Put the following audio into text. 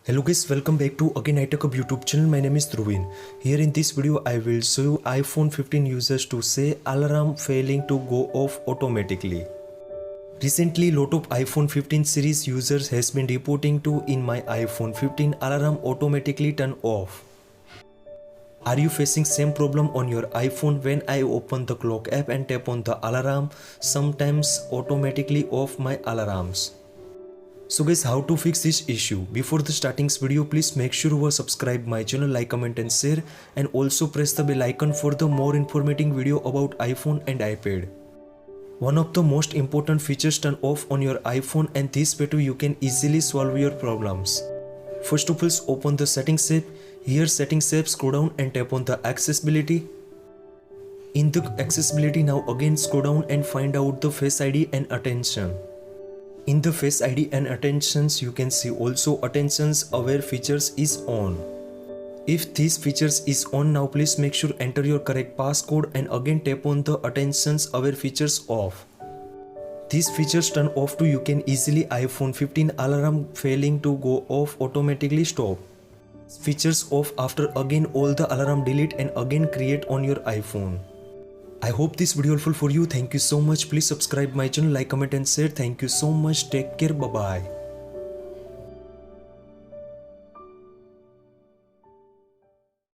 Hello guys, welcome back to again iTechHub YouTube channel. My name is Dhruvin. Here in this video I will show you iPhone 15 users to say alarm failing to go off automatically. Recently lot of iPhone 15 series users has been reporting to in my iPhone 15 alarm automatically turn off. Are you facing same problem on your iPhone? When I open the clock app and tap on the alarm, sometimes automatically off my alarms. So guys, how to fix this issue? Before the starting this video, please make sure you subscribe my channel, like, comment and share, and also press the bell icon for the more informative video about iPhone and iPad. One of the most important features turn off on your iPhone, and this way too you can easily solve your problems. First of all, open the settings app. Here settings app, scroll down and tap on the accessibility. In the accessibility, now again scroll down and find out the Face ID and attention. In the Face ID and attentions, you can see also attentions aware features is on. If these features is on now, please make sure enter your correct passcode and again tap on the attentions aware features off. These features turn off too, you can easily iPhone 15 alarm failing to go off automatically stop. Features off after again all the alarm delete and again create on your iPhone. I hope this video helpful for you. Thank you so much. Please subscribe my channel, like, comment and share. Thank you so much. Take care. Bye bye.